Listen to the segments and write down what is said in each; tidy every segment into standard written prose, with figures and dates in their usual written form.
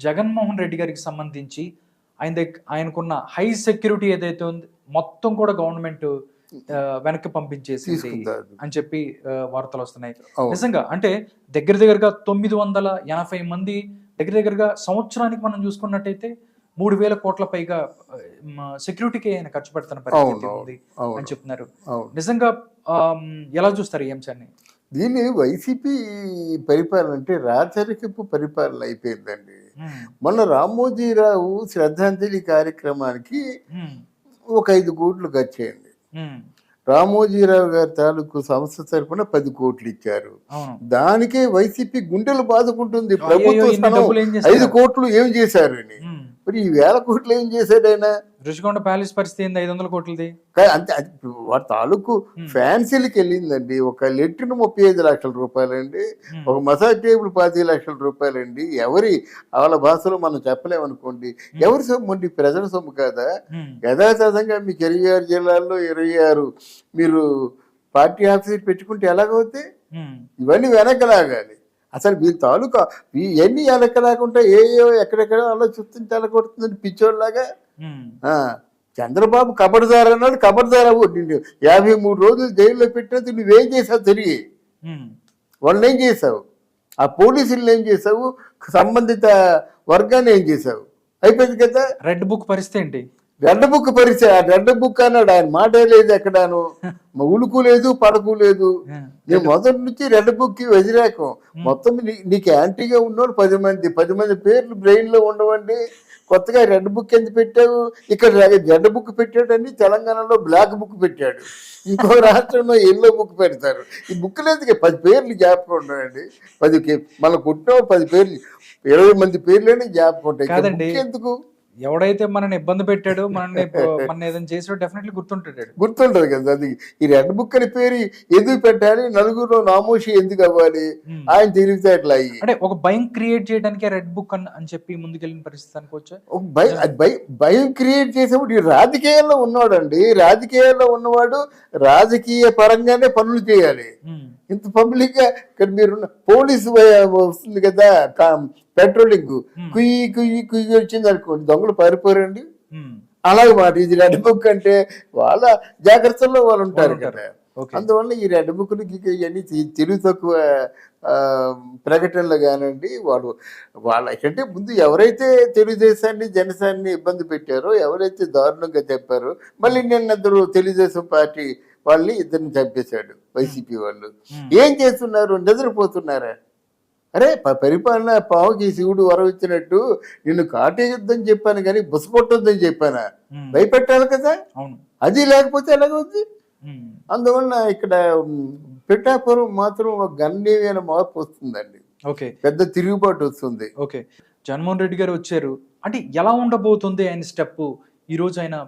జగన్మోహన్ రెడ్డి గారికి సంబంధించి ఆయనకున్న హై సెక్యూరిటీ ఏదైతే ఉంది మొత్తం కూడా గవర్నమెంట్ వెనక్కి పంపించేసింది అని చెప్పి వార్తలు వస్తున్నాయి. నిజంగా అంటే దగ్గరగా 980 మంది దగ్గరగా సంవత్సరానికి మనం చూసుకున్నట్టయితే 3,000 కోట్ల పైగా సెక్యూరిటీకి ఆయన ఖర్చు పెడుతున్న పరిస్థితి ఉంది అని చెప్తున్నారు. నిజంగా ఎలా చూస్తారు ఈ అంశాన్ని? దీన్ని వైసీపీ పరిపాలన అంటే రాచరికపు పరిపాలన అయిపోయిందండి. మొన్న రామోజీరావు శ్రద్ధాంజలి కార్యక్రమానికి ఒక 5 కోట్లు ఖర్చు అయింది. రామోజీరావు గారి తాలూకు సంస్థ తరఫున 10 కోట్లు ఇచ్చారు. దానికే వైసీపీ గుండెలు బాదుకుంటుంది. ప్రభుత్వం 5 కోట్లు ఏం చేశారు అని. మరి ఈ 1000 కోట్లు ఏం చేశాడు ఆయన? రుషికొండ ప్యాలెస్ పరిస్థితి 500 కోట్లది అంతే. వాడి తాలూకు ఫ్యాన్సీలకి వెళ్ళిందండి. ఒక లెట్రిన్ 35 లక్షల రూపాయలండి, ఒక మసాజ్ టేబుల్ 25 లక్షల రూపాయలండి. వాళ్ళ భాషలో మనం చెప్పలేమనుకోండి. ఎవరి సొమ్ము అండి? ప్రజల సొమ్ము కాదా? యథాతథంగా మీకు 26 జిల్లాల్లో 26 మీరు పార్టీ ఆఫీసర్ పెట్టుకుంటే ఎలాగవుతాయి? ఇవన్నీ వెనకలాగాలి. అసలు వీళ్ళ తాలూకా ఇవన్నీ వెనకలాగుంటా ఏయో ఎక్కడెక్కడ అలా చూస్తుంటే తెలగొడుతుందండి పిచ్చోళ్ళలాగా. చంద్రబాబు కబడ్దార్ అన్నాడు. కబడ్దార్ నిన్ను 53 రోజులు జైల్లో పెట్టినది నువ్వేం చేసావు? తిరిగి వాళ్ళని ఏం చేసావు? ఆ పోలీసులను ఏం చేసావు? సంబంధిత వర్గాన్ని ఏం చేసావు? అయిపోయింది కదా. రెడ్ బుక్ పరిస్థితి ఏంటి? రెడ్ బుక్ పరిస్థితి. ఆ రెడ్ బుక్ అన్నాడు. ఆయన మాటే లేదు ఎక్కడాను. ఉలుకు లేదు, పడకు లేదు. నేను మొదటి నుంచి రెడ్ బుక్ వ్యతిరేకం. మొత్తం నీకు యాంటీగా ఉన్నోళ్ళు 10 మంది పేర్లు బ్రెయిన్ లో ఉండవండి. కొత్తగా రెడ్ బుక్ ఎందుకు పెట్టావు? ఇక్కడ రెడ్ బుక్ పెట్టాడని తెలంగాణలో బ్లాక్ బుక్ పెట్టాడు. ఇంకో రాష్ట్రంలో ఎల్లో బుక్ పెడతారు. ఈ బుక్లు ఎందుకు? 10 పేర్లు జ్ఞాపకం ఉండవండి. 10 మళ్ళీ కుట్టిన 10 పేర్లు 20 మంది పేర్లేని జ్ఞాపకం ఉంటాయి. ఎందుకు? ఎవడైతే మనని ఇబ్బంది పెట్టాడో మన ఏదైనా చేసాడో డెఫినెట్లీ గుర్తుంటది కదా. అది ఈ రెడ్ బుక్ అని పేరు ఎందుకు పెట్టాలి? నలుగురు నామోషి ఎందుకు అవ్వాలి? ఆయన తెలివితే అట్లా అయ్యి అంటే ఒక భయం క్రియేట్ చేయడానికి రెడ్ బుక్ అని చెప్పి ముందుకెళ్ళిన పరిస్థితి అనుకోవచ్చు. భయం క్రియేట్ చేసేప్పుడు ఈ రాజకీయాల్లో ఉన్నాడండి. రాజకీయాల్లో ఉన్నవాడు రాజకీయ పరంగానే పనులు చేయాలి. ఇంత పబ్లిక్ గా ఇక్కడ మీరు పోలీసు వస్తుంది కదా, పెట్రోలింగ్ కుయ్యి వచ్చింది అనుకోండి, దొంగలు పారిపోరండి. అలాగే మాట ఇది రెడ్ బుక్ అంటే వాళ్ళ జాగ్రత్తల్లో వాళ్ళు ఉంటారు కదా. అందువల్ల ఈ రెడ్ బుక్లకి ఇవన్నీ తెలివి తక్కువ ప్రకటనలు కానండి. వాళ్ళకంటే ముందు ఎవరైతే తెలుగుదేశాన్ని జనసేనని ఇబ్బంది పెట్టారో, ఎవరైతే దారుణంగా చెప్పారో, మళ్ళీ నిన్నద్దరు తెలుగుదేశం పార్టీ వాళ్ళని ఇద్దరిని చంపేశాడు వైసీపీ వాళ్ళు. ఏం చేస్తున్నారు? నిద్రపోతున్నారా? అరే పరిపాలన పావుకి శివుడు వరం ఇచ్చినట్టు నిన్ను కాటేయొద్దని చెప్పాను కానీ బుసకొట్టొద్దని చెప్పానా? భయపెట్టాలి కదా. అది లేకపోతే ఎలాగవుద్ది? అందువల్ల ఇక్కడ పిఠాపురం మాత్రం ఒక గణనీయమైన మార్పు వస్తుందండి. పెద్ద తిరుగుబాటు వస్తుంది. ఓకే, జగన్మోహన్ రెడ్డి గారు వచ్చారు అంటే ఎలా ఉండబోతుంది ఆయన స్టెప్? ఈ రోజు ఆయన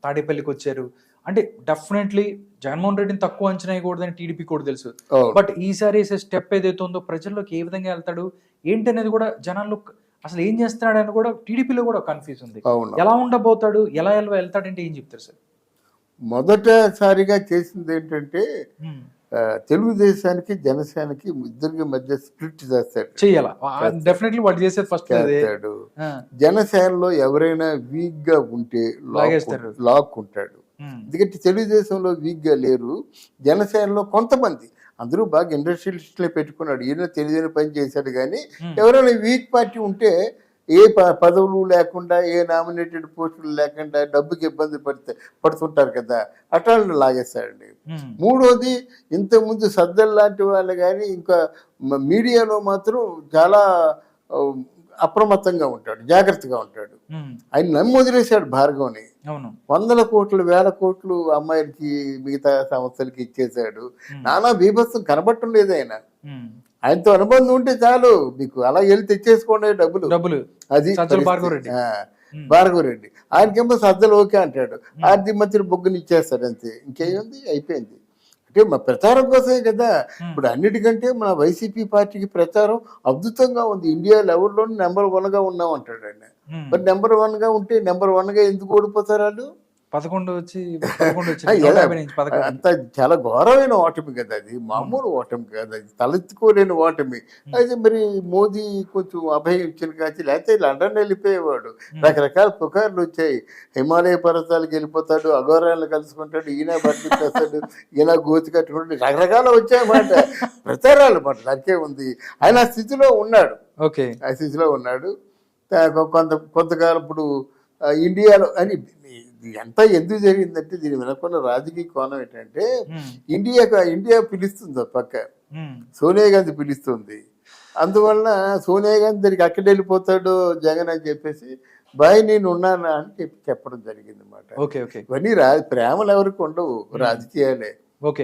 తాడేపల్లికి వచ్చారు అంటే డెఫినెట్లీ జగన్మోహన్ రెడ్డిని తక్కువ అంచనా వేయకూడదని టీడీపీ కూడా తెలుసు. బట్ ఈసారి వేసే స్టెప్ ఏదైతే ఉందో ప్రజల్లోకి ఏ విధంగా వెళ్తాడు ఏంటి అనేది కూడా జనాల్లో అసలు ఏం చేస్తున్నాడు అని కూడా టీడీపీలో కూడా కన్ఫ్యూజ్ ఉంది. ఎలా ఉండబోతాడు, ఎలా వెళ్తాడంటే ఏం చెప్తారు సార్? మొదటిసారిగా చేసింది ఏంటంటే తెలుగుదేశానికి జనసేనకి ఇద్దరికి మధ్య స్ప్లిట్ చేస్తాడు. చెయ్యాలా? డెఫినెట్లీ వాడు చేసేది ఫస్ట్ చేస్తాడు. జనసేనలో ఎవరైనా వీక్ గా ఉంటే లాక్కుంటాడు. ఎందుకంటే తెలుగుదేశంలో వీక్ గా లేరు, జనసేనలో కొంతమంది అందరూ బాగా ఇండస్ట్రియలిస్టులే పెట్టుకున్నాడు. ఈయన తెలియని పని చేశాడు. కానీ ఎవరైనా వీక్ పార్టీ ఉంటే ఏ పదవులు లేకుండా, ఏ నామినేటెడ్ పోస్టులు లేకుండా డబ్బుకి ఇబ్బంది పడుతుంటారు కదా, అట్లా లాగేస్తాడండి. మూడోది, ఇంతకుముందు సద్దల్ లాంటి వాళ్ళు కానీ ఇంకా మీడియాలో మాత్రం చాలా అప్రమత్తంగా ఉంటాడు, జాగ్రత్తగా ఉంటాడు. ఆయన నమ్మి వదిలేశాడు భార్గవ్ని. 100 కోట్లు 1000 కోట్లు అమ్మాయిలకి మిగతా సంస్థలకి ఇచ్చేశాడు. నానా బీభత్సం కనబడటం లేదు. ఆయనతో అనుబంధం ఉంటే చాలు, మీకు అలా వెళ్ళి తెచ్చేసుకోండి డబ్బులు. అది భార్గవరెడ్డి. ఆయనకేమో సజ్జలు ఓకే అంటాడు, ఆర్థిక మంత్రి బొగ్గుని ఇచ్చేస్తాడు, అంతే. ఇంకేముంది, అయిపోయింది. అంటే మా ప్రచారం కోసమే కదా. ఇప్పుడు అన్నిటికంటే మన వైసీపీ పార్టీకి ప్రచారం అద్భుతంగా ఉంది. ఇండియా లెవెల్లోనే నెంబర్ 1 గా ఉన్నాం అంటాడు ఆయన. మరి నెంబర్ 1 గా ఉంటే నెంబర్ 1 గా ఎందుకు ఓడిపోతారు వాళ్ళు? 11 వచ్చింది 150 నుంచి 11. అంత చాలా ఘోరమైన ఓటమి కదా అది, మామూలు ఓటమి కదా అది, తలెత్తుకోలేని ఓటమి. అయితే మరి మోదీ కొంచెం అభయం ఇచ్చిన కాచి, లేకపోతే లండన్ వెళ్ళిపోయేవాడు. రకరకాల పుకార్లు వచ్చాయి, హిమాలయ పర్వతాలకు వెళ్ళిపోతాడు, అఘోరాలను కలుసుకుంటాడు, ఈయన బట్టలు చేస్తాడు, ఈయన గోతి కట్టుకుంటాడు, రకరకాల వచ్చాయన్నమాట ప్రచారాలు మాట. దానికే ఉంది, ఆయన ఆ స్థితిలో ఉన్నాడు. ఓకే, ఆ స్థితిలో ఉన్నాడు. కొంతకాలం ఇప్పుడు ఇండియాలో అని ఎంత ఎందుకు జరిగిందంటే, దీని వెనకున్న రాజకీయ కోణం ఏంటంటే, ఇండియా పిలుస్తుంది ఆ పక్క, సోనియా గాంధీ పిలుస్తుంది. అందువలన సోనియా గాంధీ దగ్గరికి అక్కడ వెళ్ళిపోతాడు జగన్ అని చెప్పేసి, బాయ్ నేను ఉన్నాను అని చెప్పడం జరిగింది అన్నమాట. Okay, okay. ఇవన్నీ ప్రేమలు ఎవరికి ఉండవు, రాజకీయాలే. ఓకే.